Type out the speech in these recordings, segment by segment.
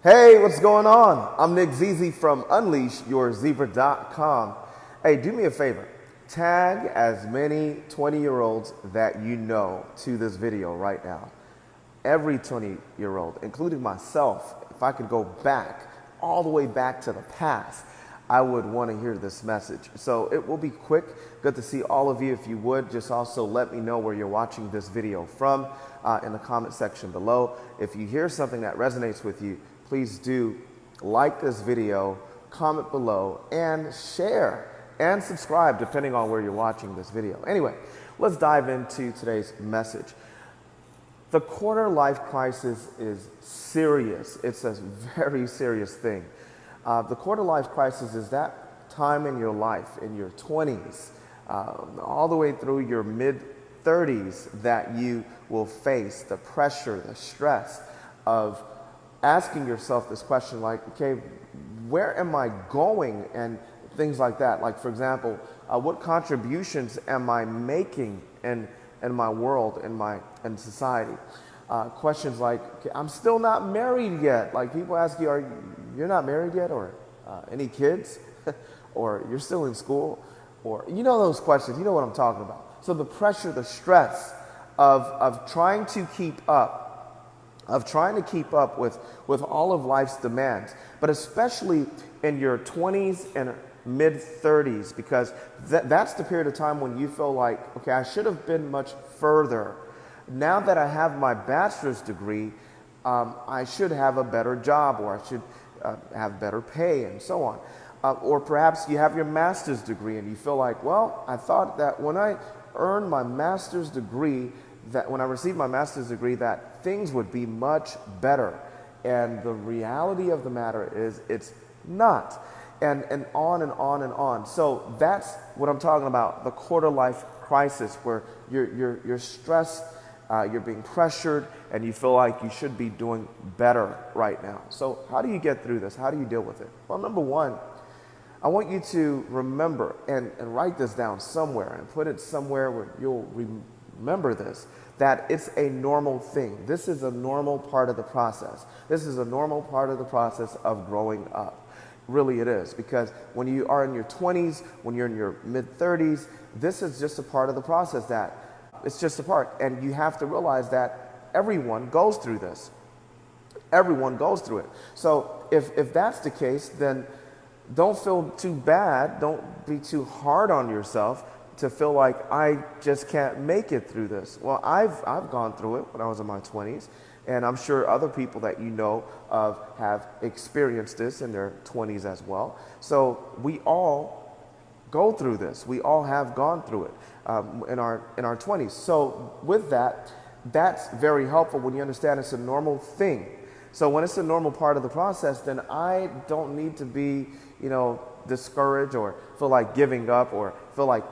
Hey, what's going on? I'm Nick ZZ from UnleashYourZebra.com. Hey, do me a favor. Tag as many 20-year-olds that you know to this video right now. Every 20-year-old, including myself, if I could go back, all the way back to the past, I would want to hear this message. So it will be quick. Good to see all of you. If you would, just also let me know where you're watching this video from in the comment section below. If you hear something that resonates with you, please do like this video, comment below, and share and subscribe depending on where you're watching this video. Anyway, let's dive into today's message. The quarter life crisis is serious. It's a very serious thing. The quarter life crisis is that time in your life, in your 20s, all the way through your mid-30s, that you will face the pressure, the stress of asking yourself this question like, okay, where am I going? And things like that. Like, for example, what contributions am I making in my world, in society? Questions like, okay, I'm still not married yet. Like, people ask you, you're not married yet? Or any kids? Or you're still in school? Or, you know those questions, you know what I'm talking about. So the pressure, the stress of trying to keep up, with all of life's demands, but especially in your 20s and mid-30s, because that's the period of time when you feel like, okay, I should have been much further. Now that I have my bachelor's degree, I should have a better job, or I should have better pay, and so on. Or perhaps you have your master's degree and you feel like, well, I thought that when I earned my master's degree, that when I received my master's degree, that things would be much better. And the reality of the matter is it's not. And on and on and on. So that's what I'm talking about, the quarter life crisis, where you're stressed, you're being pressured, and you feel like you should be doing better right now. So how do you get through this? How do you deal with it? Well, number one, I want you to remember and write this down somewhere and put it somewhere where you'll remember this, that it's a normal thing. This is a normal part of the process. This is a normal part of the process of growing up. Really it is, because when you are in your 20s, when you're in your mid-30s, this is just a part of the process. That it's just a part, and you have to realize that everyone goes through this. Everyone goes through it. So if that's the case, then don't feel too bad. Don't be too hard on yourself to feel like I just can't make it through this. Well, I've gone through it when I was in my 20s, and I'm sure other people that you know of have experienced this in their 20s as well. So we all go through this. We all have gone through it in our 20s. So with that, that's very helpful when you understand it's a normal thing. So when it's a normal part of the process, then I don't need to be, discouraged or feel like giving up or feel like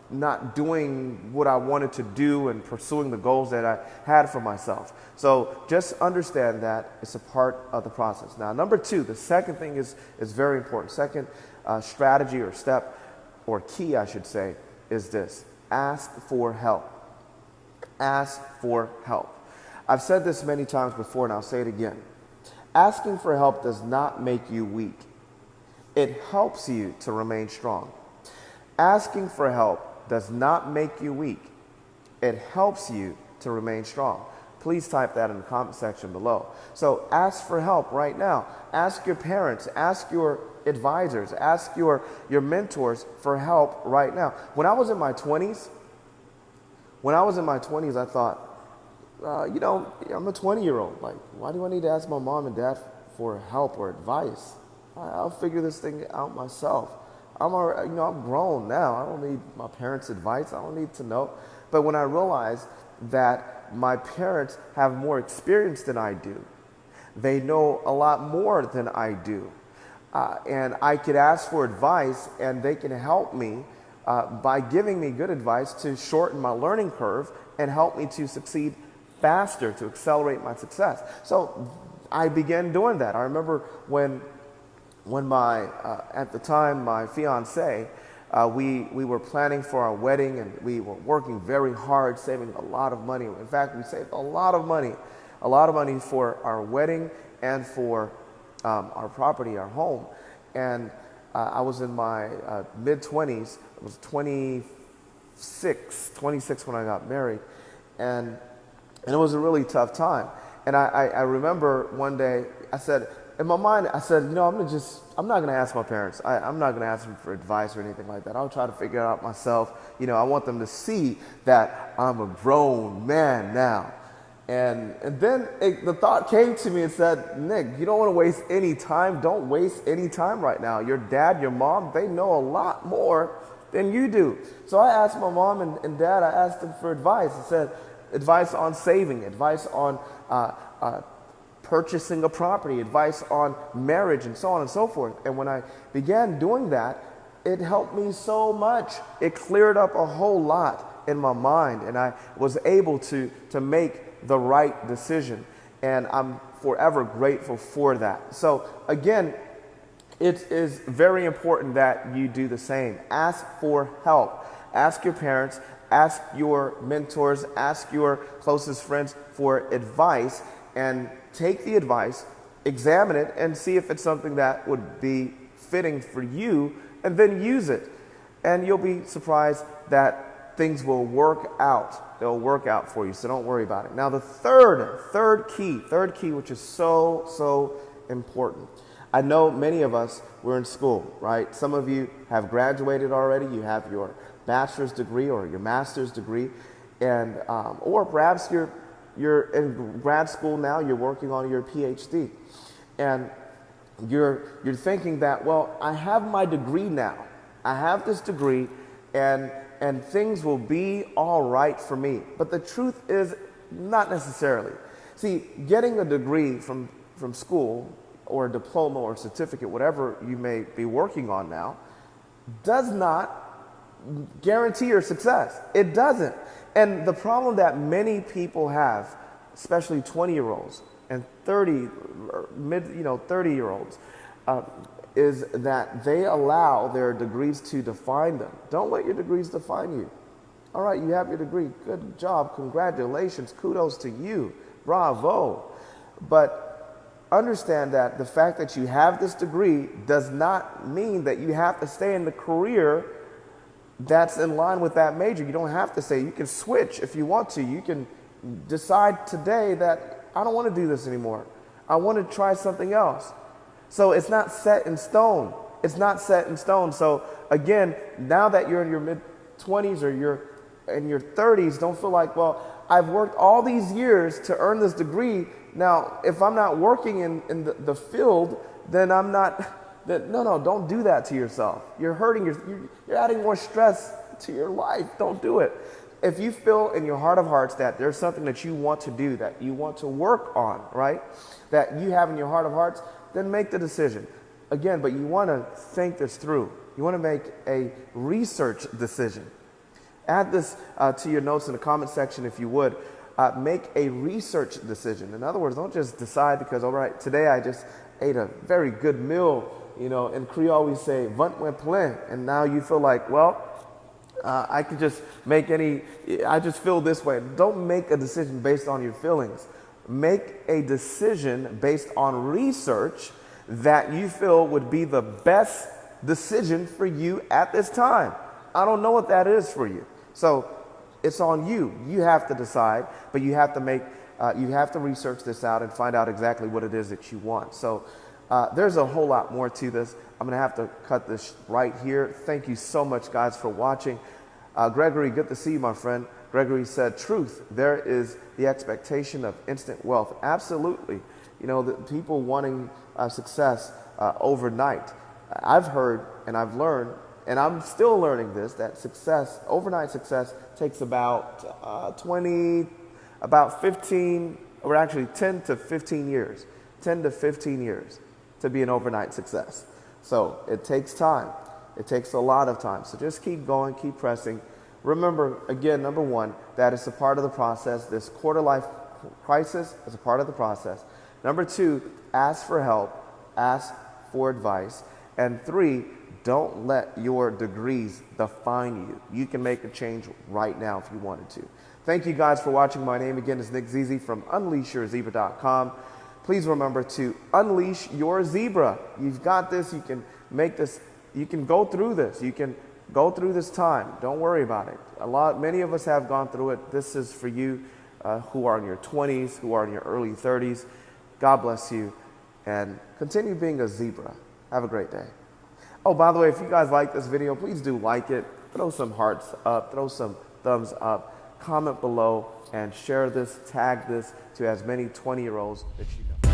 not doing what I wanted to do and pursuing the goals that I had for myself. So just understand that it's a part of the process. Now, number two, the second thing is very important. Second strategy or step, or key, I should say, is this: ask for help. Ask for help. I've said this many times before, and I'll say it again. Asking for help does not make you weak. It helps you to remain strong. Asking for help does not make you weak. It helps you to remain strong. Please type that in the comment section below. So ask for help right now. Ask your parents, ask your advisors, ask your mentors for help right now. When I was in my 20s, I thought, I'm a 20-year-old. Like, why do I need to ask my mom and dad for help or advice? I'll figure this thing out myself. I'm grown now. I don't need my parents' advice. I don't need to know. But when I realized that my parents have more experience than I do, they know a lot more than I do, and I could ask for advice, and they can help me by giving me good advice to shorten my learning curve and help me to succeed faster, to accelerate my success. So I began doing that. I remember when my at the time, my fiance, we were planning for our wedding, and we were working very hard, saving a lot of money. In fact, we saved a lot of money for our wedding and for our property, our home. And I was in my mid-20s. I was 26 when I got married. And it was a really tough time. And I remember one day, I said, in my mind, I said, I'm not going to ask my parents. I'm not going to ask them for advice or anything like that. I'll try to figure it out myself. I want them to see that I'm a grown man now. And then the thought came to me and said, Nick, you don't want to waste any time. Don't waste any time right now. Your dad, your mom, they know a lot more than you do. So I asked my mom and dad, I asked them for advice. I said, advice on saving, advice on purchasing a property, advice on marriage, and so on and so forth. And when I began doing that, it helped me so much. It cleared up a whole lot in my mind, and I was able to make the right decision. And I'm forever grateful for that. So again, it is very important that you do the same. Ask for help. Ask your parents, ask your mentors, ask your closest friends for advice, and take the advice, examine it, and see if it's something that would be fitting for you, and then use it. And you'll be surprised that things will work out. They'll work out for you, so don't worry about it. Now, the third key, which is so important. I know many of us were in school, right? Some of you have graduated already. You have your bachelor's degree or your master's degree, and or perhaps you're in grad school now. You're working on your PhD, and you're thinking that, well, I have my degree now. I have this degree, and things will be all right for me. But the truth is, not necessarily. See, getting a degree from school, or a diploma or certificate, whatever you may be working on now, does not guarantee your success. It doesn't. And the problem that many people have, especially 20-year-olds and 30-year-olds, is that they allow their degrees to define them. Don't let your degrees define you. All right, you have your degree. Good job. Congratulations. Kudos to you. Bravo. But understand that the fact that you have this degree does not mean that you have to stay in the career that's in line with that major. You don't have to say. You can switch if you want to. You can decide today that I don't want to do this anymore. I want to try something else. So it's not set in stone. It's not set in stone. So again, now that you're in your mid-20s or you're in your 30s, don't feel like, well, I've worked all these years to earn this degree. Now, if I'm not working in the field, then I'm not. No, don't do that to yourself. You're hurting. You're adding more stress to your life. Don't do it. If you feel in your heart of hearts that there's something that you want to do, that you want to work on, right, that you have in your heart of hearts, then make the decision. Again, but you want to think this through. You want to make a research decision. Add this to your notes in the comment section if you would. Make a research decision. In other words, don't just decide because, all right, today I just ate a very good meal. In Creole we say, "Vent me plein," and now you feel like, well, I could just I just feel this way. Don't make a decision based on your feelings. Make a decision based on research that you feel would be the best decision for you at this time. I don't know what that is for you. So it's on you. You have to decide, but you have to research this out and find out exactly what it is that you want. So there's a whole lot more to this. I'm going to have to cut this right here. Thank you so much, guys, for watching. Gregory, good to see you, my friend. Gregory said, truth, there is the expectation of instant wealth. Absolutely. The people wanting success overnight. I've heard and I've learned, and I'm still learning this, that overnight success takes about 15, or actually 10 to 15 years. 10 to 15 years to be an overnight success. So it takes time. It takes a lot of time. So just keep going, keep pressing. Remember, again, number one, that it's a part of the process. This quarter-life crisis is a part of the process. Number two, ask for help, ask for advice. And three, don't let your degrees define you. You can make a change right now if you wanted to. Thank you guys for watching. My name again is Nick Zizi from UnleashYourZebra.com. please remember to unleash your zebra. You've got this. You can make this. You can go through this. You can go through this time. Don't worry about it. Many of us have gone through it. This is for you who are in your 20s, who are in your early 30s. God bless you, and continue being a zebra. Have a great day. Oh, by the way, if you guys like this video, please do like it. Throw some hearts up, throw some thumbs up, comment below, and share this, tag this to as many 20-year-olds that you know.